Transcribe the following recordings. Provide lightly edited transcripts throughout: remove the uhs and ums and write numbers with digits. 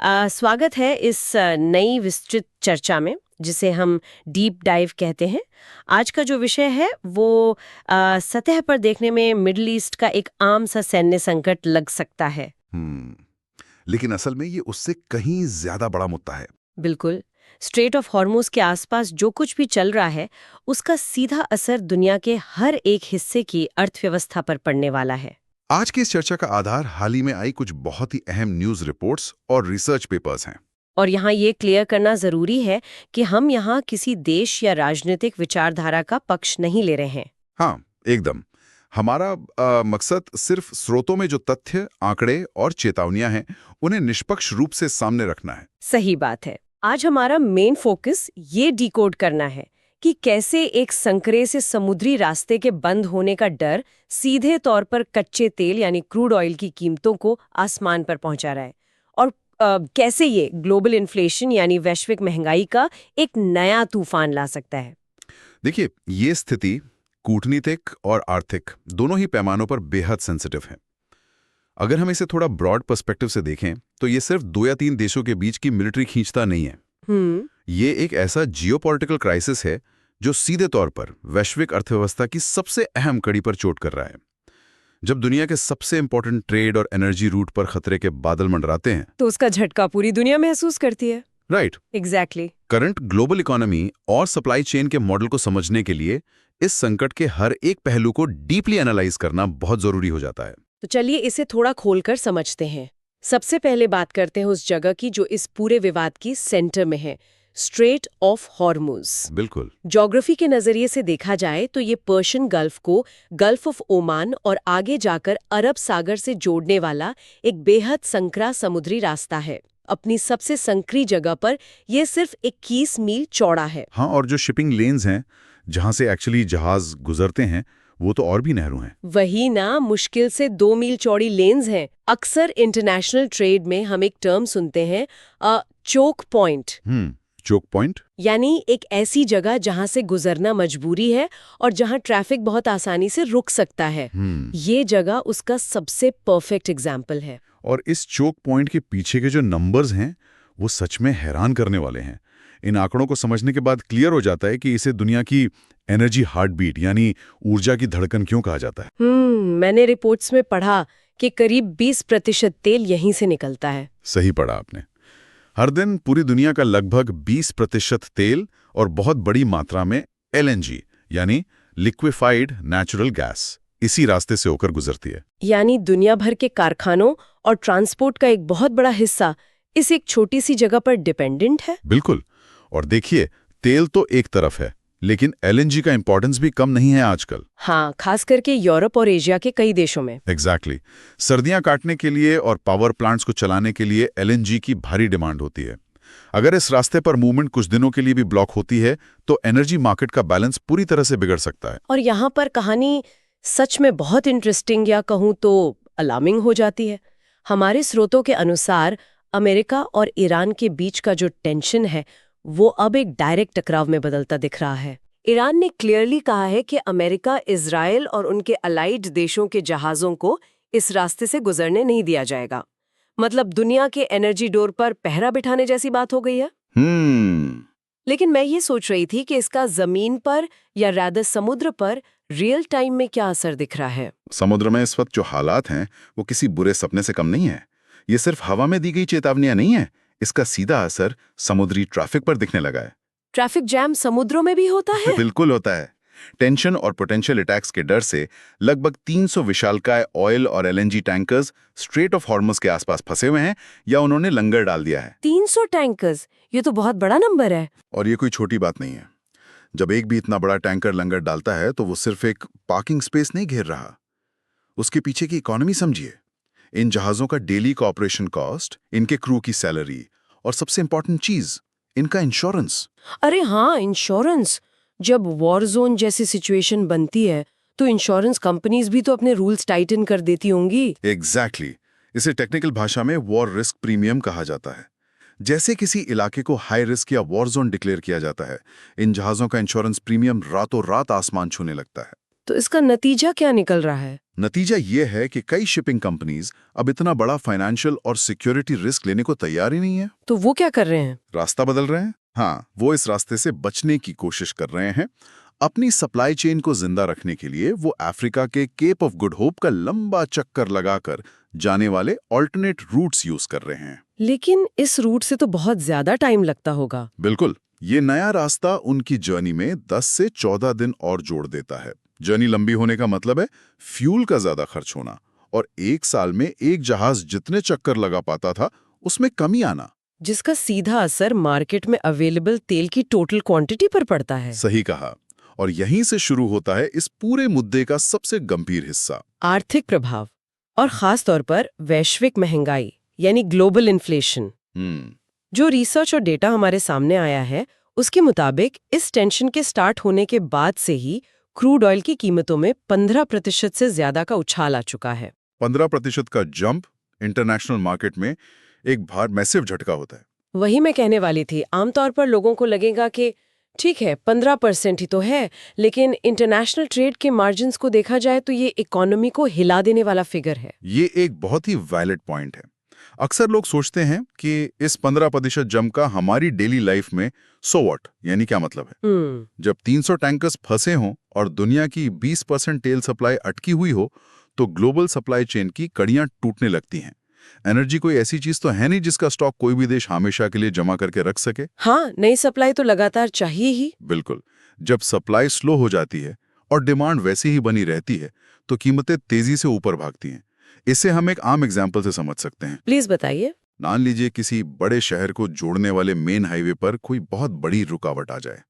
स्वागत है इस नई विस्तृत चर्चा में जिसे हम डीप डाइव कहते हैं। आज का जो विषय है वो सतह पर देखने में मिडिल ईस्ट का एक आम सा सैन्य संकट लग सकता है। लेकिन असल में ये उससे कहीं ज्यादा बड़ा मुद्दा है। बिल्कुल। स्ट्रेट ऑफ हॉर्मुज के आसपास जो कुछ भी चल रहा है उसका सीधा असर दुनिया के हर एक हिस्से की अर्थव्यवस्था पर पड़ने वाला है। आज की इस चर्चा का आधार हाल ही में आई कुछ बहुत ही अहम न्यूज रिपोर्ट्स और रिसर्च पेपर्स हैं। और यहाँ ये क्लियर करना जरूरी है कि हम यहाँ किसी देश या राजनीतिक विचारधारा का पक्ष नहीं ले रहे हैं। हाँ, एकदम। हमारा मकसद सिर्फ स्रोतों में जो तथ्य, आंकड़े और चेतावनियां हैं उन्हें निष्पक्ष रूप से सामने रखना है। सही बात है। आज हमारा मेन फोकस ये डिकोड करना है कि कैसे एक संकरे से समुद्री रास्ते के बंद होने का डर सीधे तौर पर कच्चे तेल यानी क्रूड ऑयल की कीमतों को आसमान पर पहुंचा रहा है, और कैसे ये ग्लोबल इन्फ्लेशन यानी वैश्विक महंगाई का एक नया तूफान ला सकता है। देखिए, ये स्थिति कूटनीतिक और आर्थिक दोनों ही पैमानों पर बेहद सेंसिटिव है। अगर हम इसे थोड़ा ब्रॉड पर्सपेक्टिव से देखें तो ये सिर्फ 2 या 3 देशों के बीच की मिलिट्री खींचता नहीं है। ये एक ऐसा जियोपॉलिटिकल क्राइसिस है जो सीधे तौर पर वैश्विक अर्थव्यवस्था की सबसे अहम कड़ी पर चोट कर रहा है। जब दुनिया के सबसे इंपॉर्टेंट ट्रेड और एनर्जी रूट पर खतरे के बादल मंडराते हैं तो उसका झटका पूरी दुनिया महसूस करती है। Right, exactly. Current global economy और सप्लाई चेन के मॉडल को समझने के लिए इस संकट के हर एक पहलू को डीपली एनालाइज करना बहुत जरूरी हो जाता है। तो चलिए इसे थोड़ा खोलकर समझते हैं। सबसे पहले बात करते हैं उस जगह की जो इस पूरे विवाद की सेंटर में है, स्ट्रेट ऑफ हॉर्मुज। बिल्कुल। ज्योग्राफी के नजरिए से देखा जाए तो ये पर्शियन गल्फ को गल्फ ऑफ ओमान और आगे जाकर अरब सागर से जोड़ने वाला एक बेहद संकरा समुद्री रास्ता है। अपनी सबसे संकरी जगह पर यह सिर्फ 21 मील चौड़ा है। हाँ, और जो शिपिंग लेन्स हैं जहां से एक्चुअली जहाज गुजरते हैं वो तो और भी नहरों हैं। वही ना, मुश्किल से 2 मील चौड़ी लेन्स हैं। अक्सर इंटरनेशनल ट्रेड में हम एक टर्म सुनते हैं, चोक पॉइंट। चोक पॉइंट यानी एक ऐसी जगह जहां से गुजरना मजबूरी है और जहां ट्रैफिक बहुत आसानी से रुक सकता है। ये जगह उसका सबसे परफेक्ट एग्जाम्पल है। और इस चोक पॉइंट के पीछे के जो नंबर्स हैं वो सच में हैरान करने वाले हैं। इन आंकड़ों को समझने के बाद क्लियर हो जाता है कि इसे दुनिया की एनर्जी हार्ट बीट यानी ऊर्जा की धड़कन क्यों कहा जाता है। मैंने रिपोर्ट्स में पढ़ा कि करीब 20% तेल यहीं से निकलता है। सही पढ़ा आपने। हर दिन पूरी दुनिया का लगभग 20% तेल और बहुत बड़ी मात्रा में LNG यानी लिक्विफाइड नेचुरल गैस इसी रास्ते से होकर गुजरती है। यानी दुनिया भर के कारखानों और ट्रांसपोर्ट का एक बहुत बड़ा हिस्सा इस एक छोटी सी जगह पर डिपेंडेंट है। बिल्कुल। और देखिए, तेल तो एक तरफ है लेकिन LNG का इंपॉर्टेंस भी कम नहीं है आजकल। हाँ, खास करके यूरोप और एशिया के कई देशों में। एग्जैक्टली। सर्दियां काटने के लिए और पावर प्लांट्स को चलाने के लिए LNG की भारी डिमांड होती है। अगर इस रास्ते पर मूवमेंट कुछ दिनों के लिए भी ब्लॉक होती है तो एनर्जी मार्केट का बैलेंस पूरी तरह से बिगड़ सकता है। और यहाँ पर कहानी सच में बहुत इंटरेस्टिंग या कहूँ तो अलार्मिंग हो जाती है। हमारे स्रोतों के अनुसार अमेरिका और ईरान के बीच का जो टेंशन है वो अब एक डायरेक्ट टकराव में बदलता दिख रहा है। ईरान ने क्लियरली कहा है कि अमेरिका, इजराइल और उनके अलाइड देशों के जहाजों को इस रास्ते से गुजरने नहीं दिया जाएगा। मतलब दुनिया के एनर्जी डोर पर पहरा बिठाने जैसी बात हो गई है। लेकिन मैं ये सोच रही थी कि इसका जमीन पर या रादर समुद्र पर रियल टाइम में क्या असर दिख रहा है। समुद्र में इस वक्त जो हालात हैं वो किसी बुरे सपने से कम नहीं है। ये सिर्फ हवा में दी गई चेतावनियां नहीं है, इसका सीधा असर समुद्री ट्रैफिक पर दिखने लगा है। ट्रैफिक जैम समुद्रों में भी होता है? बिल्कुल होता है। टेंशन और पोटेंशियल अटैक्स के डर से लगभग 300 विशालकाय ऑयल और LNG tankers straight of Hormuz के आसपास फंसे हुए हैं या उन्होंने लंगर डाल दिया है। 300 टैंकर्स, ये तो बहुत बड़ा नंबर है। और ये कोई छोटी बात नहीं है। जब एक भी इतना बड़ा टैंकर लंगर डालता है तो वो सिर्फ एक पार्किंग स्पेस नहीं घेर रहा, उसके पीछे की इकोनॉमी समझिए। इन जहाजों का डेली का ऑपरेशन कॉस्ट, इनके क्रू की सैलरी और सबसे इंपॉर्टेंट चीज, इनका इंश्योरेंस। अरे हाँ, इंश्योरेंस। जब वॉर जोन जैसी सिचुएशन बनती है तो इंश्योरेंस कंपनीज भी तो अपने रूल्स टाइटन कर देती होंगी। एग्जैक्टली। इसे टेक्निकल भाषा में वॉर रिस्क प्रीमियम कहा जाता है। जैसे किसी इलाके को हाई रिस्क या वॉर जोन डिक्लेयर किया जाता है, इन जहाजों का इंश्योरेंस प्रीमियम रातों रात आसमान छूने लगता है। तो इसका नतीजा क्या निकल रहा है? नतीजा ये है कि कई शिपिंग कंपनीज अब इतना बड़ा फाइनेंशियल और सिक्योरिटी रिस्क लेने को तैयार ही नहीं है। तो वो क्या कर रहे हैं? रास्ता बदल रहे हैं। हाँ, वो इस रास्ते से बचने की कोशिश कर रहे हैं। अपनी सप्लाई चेन को जिंदा रखने के लिए वो अफ्रीका के केप ऑफ गुड होप का लंबा चक्कर लगाकर जाने वाले ऑल्टरनेट रूट्स यूज कर रहे हैं। लेकिन इस रूट से तो बहुत ज्यादा टाइम लगता होगा। बिल्कुल, ये नया रास्ता उनकी जर्नी में 10 से 14 दिन और जोड़ देता है। जर्नी लंबी होने का मतलब है फ्यूल का ज्यादा खर्च होना और 1 साल में एक जहाज जितने चक्कर लगा पाता था उसमें कमी आना, जिसका सीधा असर मार्केट में अवेलेबल तेल की टोटल क्वांटिटी पर पड़ता है। सही कहा। और यहीं से शुरू होता है इस पूरे मुद्दे का सबसे गंभीर हिस्सा, आर्थिक प्रभाव, और खास तौर पर वैश्विक महंगाई यानी ग्लोबल इन्फ्लेशन। जो रिसर्च और डेटा हमारे सामने आया है उसके मुताबिक इस टेंशन के स्टार्ट होने के बाद से ही क्रूड ऑयल की कीमतों में 15% से ज्यादा का उछाल आ चुका है। 15% का जंप इंटरनेशनल मार्केट में एक मैसिव झटका होता है। वही मैं कहने वाली थी। आमतौर पर लोगों को लगेगा कि ठीक है 15% ही तो है, लेकिन इंटरनेशनल ट्रेड के मार्जिन्स को देखा जाए तो ये इकोनॉमी को हिला देने वाला फिगर है। ये एक बहुत ही वैलिड पॉइंट है। अक्सर लोग सोचते हैं कि इस 15% जंप का हमारी डेली लाइफ में सो व्हाट, यानी क्या मतलब है। जब 300 टैंकर्स फंसे हों और दुनिया की 20% तेल सप्लाई अटकी हुई हो तो ग्लोबल सप्लाई चेन की कड़ियां टूटने लगती हैं। एनर्जी कोई ऐसी चीज तो है नहीं जिसका स्टॉक कोई भी देश हमेशा के लिए जमा करके रख सके। हाँ, नई सप्लाई तो लगातार चाहिए ही। बिल्कुल। जब सप्लाई स्लो हो जाती है और डिमांड वैसी ही बनी रहती है तो कीमतें तेजी से ऊपर भागती हैं। इसे हम एक आम एग्जाम्पल से समझ सकते हैं। प्लीज बताइए। मान लीजिए किसी बड़े शहर को जोड़ने वाले मेन हाईवे पर कोई बहुत बड़ी रुकावट आ जाए।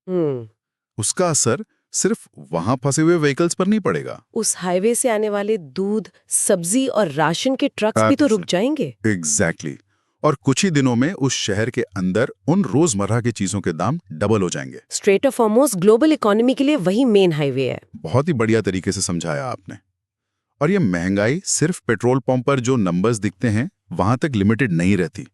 उसका असर सिर्फ वहां फंसे हुए व्हीकल्स पर नहीं पड़ेगा। उस हाईवे से आने वाले दूध, सब्जी और राशन के ट्रक्स भी तो रुक जाएंगे। एग्जैक्टली। और कुछ ही दिनों में उस शहर के अंदर उन रोजमर्रा की चीजों के दाम डबल हो जाएंगे। Straight of Hormuz global economy के लिए वही मेन हाईवे है। बहुत ही बढ़िया तरीके से समझाया आपने। और ये महंगाई सिर्फ पेट्रोल पंप पर जो नंबर्स दिखते हैं वहां तक लिमिटेड नहीं रहती।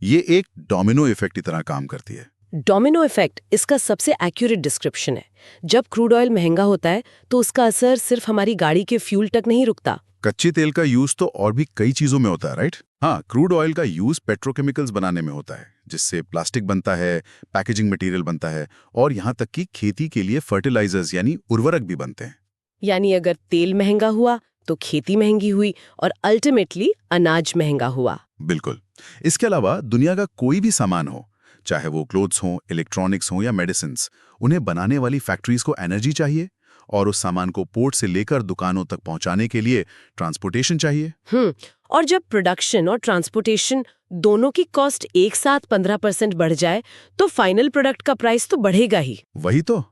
ये एक डोमिनो इफेक्ट की तरह काम करती है। डोमिनो इफेक्ट इसका सबसे एक्यूरेट डिस्क्रिप्शन है। जब क्रूड ऑयल महंगा होता है तो उसका असर सिर्फ हमारी गाड़ी के फ्यूल तक नहीं रुकता। कच्चे तेल का यूज तो और भी कई चीजों में होता है, राइट? हाँ, क्रूड ऑयल का यूज पेट्रोकेमिकल्स बनाने में होता है, जिससे प्लास्टिक बनता है, पैकेजिंग मटेरियल बनता है और यहाँ तक कि खेती के लिए फर्टिलाइजर्स यानी उर्वरक भी बनते हैं। यानी अगर तेल महंगा हुआ तो खेती महंगी हुई और अल्टीमेटली अनाज महंगा हुआ। बिल्कुल। इसके अलावा दुनिया का कोई भी सामान हो, चाहे वो क्लोथ्स हो, इलेक्ट्रॉनिक्स हो या मेडिसिन्स, उन्हें बनाने वाली फैक्ट्रीज को एनर्जी चाहिए और उस सामान को पोर्ट से लेकर दुकानों तक पहुंचाने के लिए ट्रांसपोर्टेशन चाहिए। और जब प्रोडक्शन और ट्रांसपोर्टेशन दोनों की कॉस्ट एक साथ 15% बढ़ जाए तो फाइनल प्रोडक्ट का प्राइस तो बढ़ेगा ही। वही तो।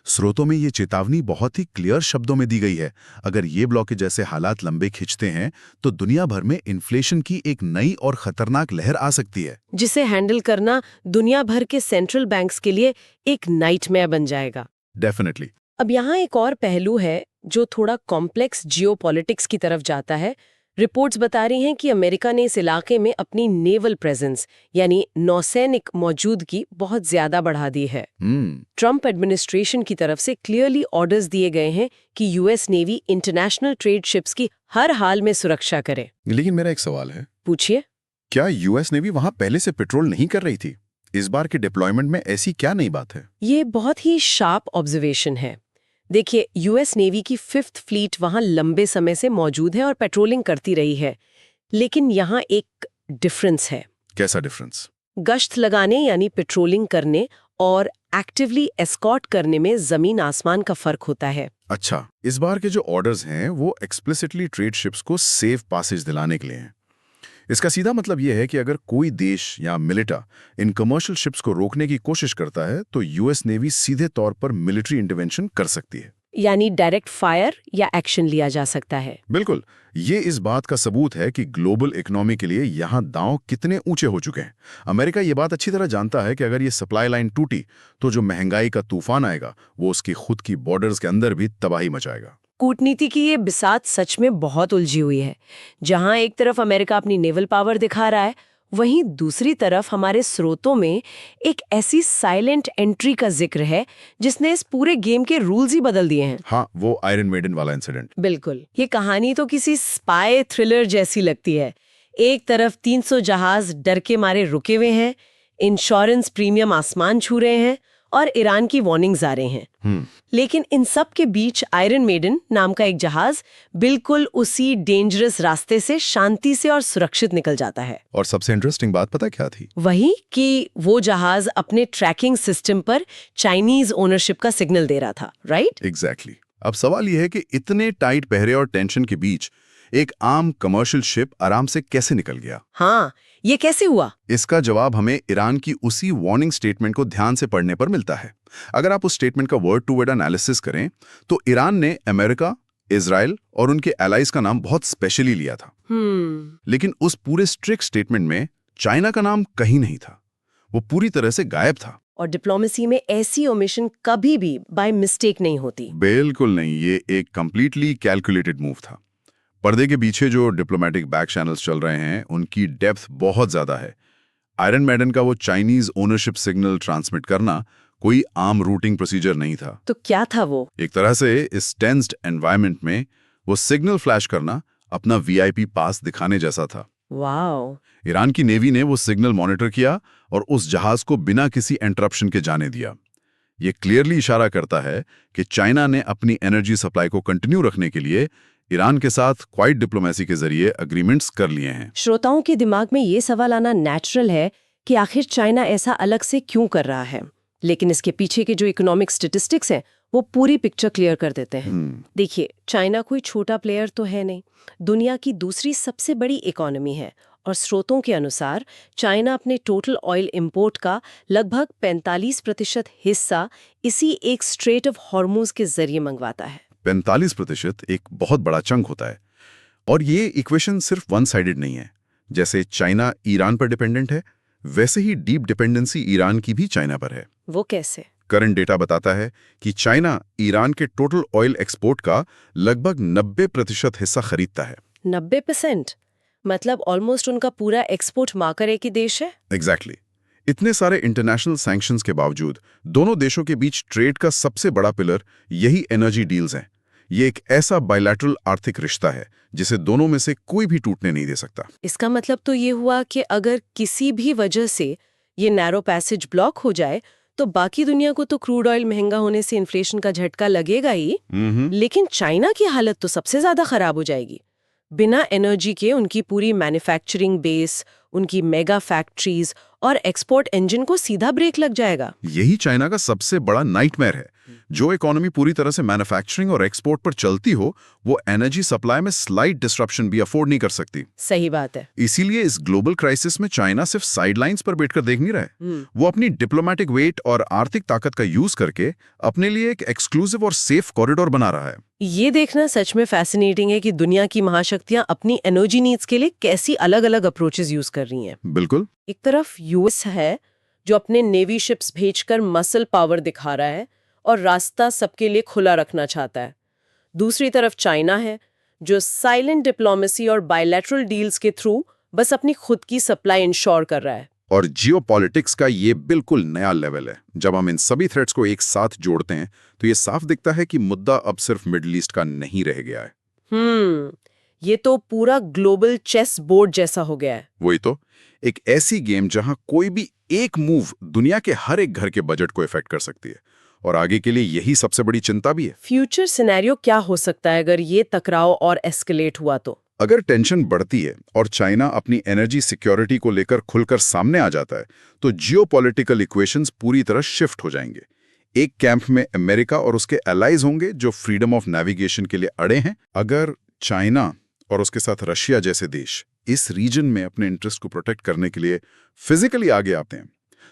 स्रोतों में ये चेतावनी बहुत ही क्लियर शब्दों में दी गई है। अगर ये ब्लॉकेज जैसे हालात लंबे खिंचते हैं तो दुनिया भर में इन्फ्लेशन की एक नई और खतरनाक लहर आ सकती है, जिसे हैंडल करना दुनिया भर के सेंट्रल बैंक्स के लिए एक नाइटमेयर बन जाएगा। डेफिनेटली। अब यहाँ एक और पहलू है जो थोड़ा कॉम्प्लेक्स जियोपॉलिटिक्स की तरफ जाता है। रिपोर्ट्स बता रही हैं कि अमेरिका ने इस इलाके में अपनी नेवल प्रेजेंस यानी नौसैनिक मौजूदगी बहुत ज्यादा बढ़ा दी है। ट्रंप एडमिनिस्ट्रेशन की तरफ से क्लियरली ऑर्डर्स दिए गए हैं कि US navy international trade ships की हर हाल में सुरक्षा करे। लेकिन मेरा एक सवाल है। पूछिए। क्या यूएस नेवी वहां पहले से पेट्रोल नहीं कर रही थी? इस बार के डिप्लॉयमेंट में ऐसी क्या नई बात है? ये बहुत ही शार्प ऑब्जर्वेशन है। देखिए, यूएस नेवी की 5th फ्लीट वहां लंबे समय से मौजूद है और पेट्रोलिंग करती रही है। लेकिन यहाँ एक डिफरेंस है। कैसा डिफरेंस? गश्त लगाने यानी पेट्रोलिंग करने और एक्टिवली एस्कॉर्ट करने में जमीन आसमान का फर्क होता है। अच्छा, इस बार के जो ऑर्डर्स हैं वो एक्सप्लिसिटली ट्रेड शिप्स को सेफ पासेज दिलाने के लिए हैं। इसका सीधा मतलब यह है कि अगर कोई देश या मिलिटा इन कमर्शियल शिप्स को रोकने की कोशिश करता है तो यूएस नेवी सीधे तौर पर मिलिट्री इंटरवेंशन कर सकती है, यानी डायरेक्ट फायर या एक्शन लिया जा सकता है। बिल्कुल। ये इस बात का सबूत है कि ग्लोबल इकोनॉमी के लिए यहाँ दांव कितने ऊंचे हो चुके हैं। अमेरिका ये बात अच्छी तरह जानता है कि अगर ये सप्लाई लाइन टूटी तो जो महंगाई का तूफान आएगा वो उसकी खुद की बॉर्डर्स के अंदर भी तबाही मचाएगा। कूटनीति की ये बिसात सच में बहुत उलझी हुई है। जहां एक तरफ अमेरिका अपनी नेवल पावर दिखा रहा है, वहीं दूसरी तरफ हमारे स्रोतों में एक ऐसी साइलेंट एंट्री का जिक्र है जिसने इस पूरे गेम के रूल्स ही बदल दिए हैं। हाँ, वो आयरन मेडन वाला इंसिडेंट। बिल्कुल, ये कहानी तो किसी स्पाई थ्रिलर जैसी लगती है। एक तरफ 300 जहाज डर के मारे रुके हुए हैं, इंश्योरेंस प्रीमियम आसमान छू रहे हैं और ईरान की वार्निंग्स आ रहे हैं। लेकिन इन सब के बीच आयरन मेडन नाम का एक जहाज बिल्कुल उसी डेंजरस रास्ते से शांति से और सुरक्षित निकल जाता है। और सबसे इंटरेस्टिंग बात पता क्या थी? वही कि वो जहाज अपने ट्रैकिंग सिस्टम पर चाइनीज ओनरशिप का सिग्नल दे रहा था, राइट? एग्जैक्टली। अब सवाल यह है कि इतने टाइट पहरे और टेंशन के बीच एक आम कमर्शियल शिप आराम से कैसे निकल गया? हाँ, ये कैसे हुआ? इसका जवाब हमें ईरान की उसी वार्निंग स्टेटमेंट को ध्यान से पढ़ने पर मिलता है। अगर आप उस स्टेटमेंट का वर्ड टू वर्ड एनालिसिस करें तो ईरान ने अमेरिका, इजराइल और उनके एलाइज का नाम बहुत स्पेशली लिया था। लेकिन उस पूरे स्ट्रिक्ट स्टेटमेंट में चाइना का नाम कहीं नहीं था। वो पूरी तरह से गायब था। और डिप्लोमेसी में ऐसी ओमिशन कभी भी बाय मिस्टेक नहीं होती। बिल्कुल नहीं, ये एक कंप्लीटली कैलकुलेटेड मूव था। पर्दे के पीछे जो डिप्लोमेटिक बैक चैनल्स चल रहे हैं उनकी डेप्थ बहुत ज्यादा है। आयरन मेडन का वो चाइनीज ओनरशिप सिग्नल ट्रांसमिट करना कोई आम रूटिंग प्रोसीजर नहीं था। तो क्या था वो? एक तरह से इस टेंस्ड एनवायरनमेंट में वो सिग्नल फ्लैश करना अपना वीआईपी पास दिखाने जैसा था। वाओ! ईरान की नेवी ने वो सिग्नल मॉनिटर किया और उस जहाज को बिना किसी इंटरप्शन के जाने दिया। ये क्लियरली इशारा करता है कि चाइना ने अपनी एनर्जी सप्लाई को कंटिन्यू रखने के लिए ईरान के साथ क्वाइट डिप्लोमेसी के जरिए अग्रीमेंट्स कर लिए हैं। श्रोताओं के दिमाग में ये सवाल आना नेचुरल है कि आखिर चाइना ऐसा अलग से क्यों कर रहा है, लेकिन इसके पीछे के जो इकोनॉमिक स्टैटिस्टिक्स हैं वो पूरी पिक्चर क्लियर कर देते हैं। देखिए, चाइना कोई छोटा प्लेयर तो है नहीं, दुनिया की दूसरी सबसे बड़ी इकोनॉमी है और स्रोतों के अनुसार चाइना अपने टोटल ऑयल इंपोर्ट का लगभग 45% हिस्सा इसी एक स्ट्रेट ऑफ हॉर्मुज के जरिए मंगवाता है। 45% एक बहुत बड़ा चंक होता है। और ये इक्वेशन सिर्फ वन साइडेड नहीं है। जैसे चाइना ईरान पर डिपेंडेंट है, वैसे ही डीप डिपेंडेंसी ईरान की भी चाइना पर है। वो कैसे? करंट डेटा बताता है कि चाइना ईरान के टोटल ऑयल एक्सपोर्ट का लगभग 90% हिस्सा खरीदता है। 90%? मतलब ऑलमोस्ट उनका पूरा एक्सपोर्ट मार्कर एक ही देश है। एग्जैक्टली। इतने सारे इंटरनेशनल सैंक्शंस के बावजूद दोनों देशों के बीच ट्रेड का सबसे बड़ा पिलर यही एनर्जी डील्स हैं। ये एक ऐसा बायलैटरल आर्थिक रिश्ता है जिसे दोनों में से कोई भी टूटने नहीं दे सकता। इसका मतलब तो ये हुआ कि अगर किसी भी वजह से ये नैरो पैसेज ब्लॉक हो जाए तो बाकी दुनिया को तो क्रूड ऑयल महंगा होने से इन्फ्लेशन का झटका लगेगा ही, लेकिन चाइना की हालत तो सबसे ज्यादा खराब हो जाएगी। बिना एनर्जी के उनकी पूरी मैन्युफैक्चरिंग बेस, उनकी मेगा फैक्ट्रीज और एक्सपोर्ट इंजन को सीधा ब्रेक लग जाएगा। यही चाइना का सबसे बड़ा नाइटमेयर है। जो इकोनॉमी पूरी तरह से मैन्युफैक्चरिंग और एक्सपोर्ट पर चलती हो, वो एनर्जी सप्लाई में स्लाइट डिस्ट्रप्शन भी अफोर्ड नहीं कर सकती। सही बात है। इसीलिए इस ग्लोबल क्राइसिस में चाइना सिर्फ साइडलाइंस पर बैठकर देख नहीं रहा है। वो अपनी डिप्लोमेटिक वेट और आर्थिक ताकत का यूज करके अपने लिए एक एक्सक्लूसिव और सेफ कॉरिडोर बना रहा है। ये देखना सच में फैसिनेटिंग है कि दुनिया की महाशक्तियां अपनी एनर्जी नीड्स के लिए कैसी अलग-अलग अप्रोचेस यूज कर रही हैं। बिल्कुल। एक तरफ यूएस है जो अपने नेवी शिप्स भेजकर मसल पावर दिखा रहा है और रास्ता सबके लिए खुला रखना चाहता है। दूसरी तरफ चाइना है जो साइलेंट डिप्लोमेसी और बायलैटरल डील्स के थ्रू बस अपनी खुद की सप्लाई इंश्योर कर रहा है। और जियोपॉलिटिक्स का ये बिल्कुल नया लेवल है। जब हम इन सभी थ्रेट्स को एक साथ जोड़ते हैं तो ये साफ दिखता है कि मुद्दा अब सिर्फ मिडिल ईस्ट का नहीं रह गया है। ये तो पूरा ग्लोबल चेस बोर्ड जैसा हो गया है। वही तो, एक ऐसी गेम जहां कोई भी एक मूव दुनिया के हर एक घर के बजट को इफेक्ट कर सकती है। और आगे के लिए यही सबसे बड़ी चिंता भी है। फ्यूचर सिनेरियो क्या हो सकता है अगर ये टकराव और एस्केलेट हुआ तो? अगर टेंशन बढ़ती है और चाइना अपनी एनर्जी सिक्योरिटी को लेकर खुलकर सामने आ जाता है तो जियोपॉलिटिकल इक्वेशंस पूरी तरह शिफ्ट हो जाएंगे। एक कैंप में अमेरिका और उसके एलाइज होंगे जो फ्रीडम ऑफ नेविगेशन के लिए अड़े हैं। अगर चाइना और उसके साथ रशिया जैसे देश इस रीजन में अपने इंटरेस्ट को प्रोटेक्ट करने के लिए फिजिकली आगे आते हैं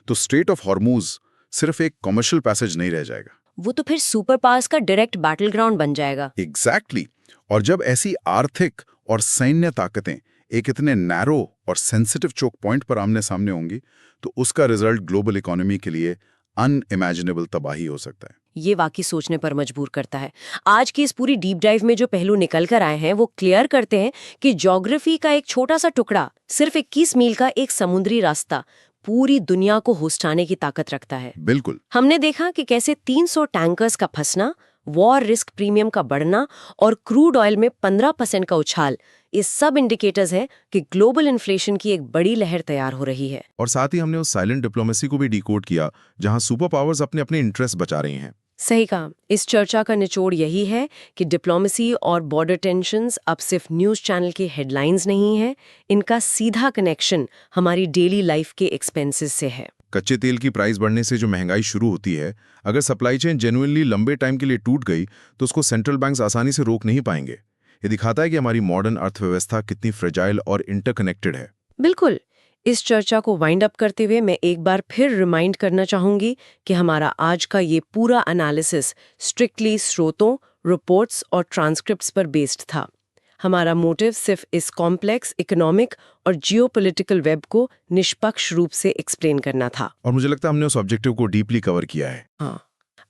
तो स्ट्रेट ऑफ हॉर्मुज सिर्फ एक कमर्शियल पैसेज नहीं रह जाएगा, वो तो फिर सुपर पावर्स का डायरेक्ट बैटल ग्राउंड बन जाएगा। एग्जैक्टली। और जब ऐसी आर्थिक और सैन्य ताकतें एक इतने नैरो और सेंसिटिव चोक पॉइंट पर आमने सामने होंगी तो उसका रिजल्ट ग्लोबल इकोनॉमी के लिए अनइमेजिनेबल तबाही हो सकता है। ये वाकई सोचने पर मजबूर करता है। आज की इस पूरी डीप डाइव में जो पहलू निकल कर आए हैं वो क्लियर करते हैं कि ज्योग्राफी का एक छोटा सा टुकड़ा, सिर्फ 21 मील का एक समुद्री रास्ता, पूरी दुनिया को होस्टाने की ताकत रखता है। बिल्कुल। हमने देखा कि कैसे 300 टैंकर्स का फंसना, वॉर रिस्क प्रीमियम का बढ़ना और क्रूड ऑयल में 15% का उछाल, ये सब इंडिकेटर्स हैं कि ग्लोबल इन्फ्लेशन की एक बड़ी लहर तैयार हो रही है। और साथ ही हमने उस साइलेंट डिप्लोमेसी को भी डिकोड किया जहां सुपर पावर्स अपने अपने इंटरेस्ट बचा रही हैं। सही कहा। इस चर्चा का निचोड़ यही है कि डिप्लोमेसी और बॉर्डर टेंशन्स अब सिर्फ न्यूज़ चैनल की हेडलाइंस नहीं है, इनका सीधा कनेक्शन हमारी डेली लाइफ के एक्सपेंसेस से है। कच्चे तेल की प्राइस बढ़ने से जो महंगाई शुरू होती है, अगर सप्लाई चेन जेन्युइनली लंबे टाइम के लिए टूट गई तो उसको सेंट्रल बैंक्स आसानी से रोक नहीं पाएंगे। ये दिखाता है कि हमारी मॉडर्न अर्थव्यवस्था कितनी फ्रेजाइल और इंटरकनेक्टेड है। बिल्कुल। इस चर्चा को वाइंड अप करते हुए मैं एक बार फिर रिमाइंड करना चाहूंगी कि हमारा आज का ये पूरा एनालिसिस स्ट्रिक्टली स्रोतों, रिपोर्ट्स और ट्रांसक्रिप्ट्स पर बेस्ड था। हमारा मोटिव सिर्फ इस कॉम्प्लेक्स इकोनॉमिक और जियोपॉलिटिकल वेब को निष्पक्ष रूप से एक्सप्लेन करना था। और मुझे लगता है हमने उस ऑब्जेक्टिव को डीपली कवर किया है। हाँ।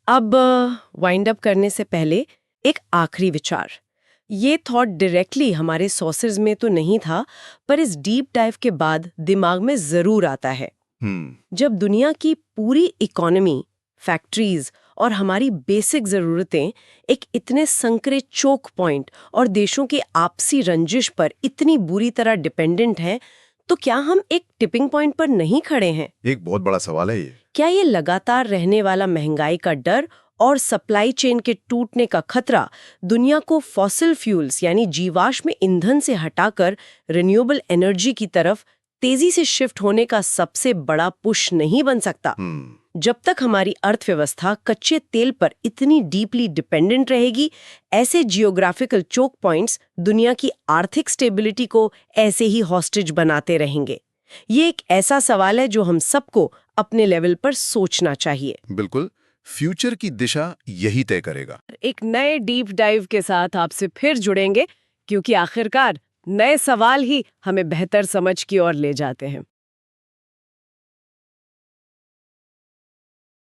अब वाइंड अप करने से पहले एक आखिरी विचार। ये थॉट डायरेक्टली हमारे सोर्सेज में तो नहीं था, पर इस डीप डाइव के बाद दिमाग में जरूर आता है। जब दुनिया की पूरी इकोनॉमी, फैक्ट्रीज और हमारी बेसिक जरूरतें एक इतने संकरे चोक पॉइंट और देशों के आपसी रंजिश पर इतनी बुरी तरह डिपेंडेंट हैं, तो क्या हम एक टिपिंग पॉइंट पर नहीं खड़े हैं? एक बहुत बड़ा सवाल है ये। क्या ये लगातार रहने वाला महंगाई का डर और सप्लाई चेन के टूटने का खतरा दुनिया को फॉसिल फ्यूल्स यानी जीवाश्म ईंधन से हटाकर रिन्यूएबल एनर्जी की तरफ तेजी से शिफ्ट होने का सबसे बड़ा पुश नहीं बन सकता? जब तक हमारी अर्थव्यवस्था कच्चे तेल पर इतनी डीपली डिपेंडेंट रहेगी, ऐसे जियोग्राफिकल चोक पॉइंट्स दुनिया की आर्थिक स्टेबिलिटी को ऐसे ही हॉस्टेज बनाते रहेंगे। ये एक ऐसा सवाल है जो हम सबको अपने लेवल पर सोचना चाहिए। बिल्कुल, फ्यूचर की दिशा यही तय करेगा। एक नए डीप डाइव के साथ आपसे फिर जुड़ेंगे, क्योंकि आखिरकार नए सवाल ही हमें बेहतर समझ की ओर ले जाते हैं।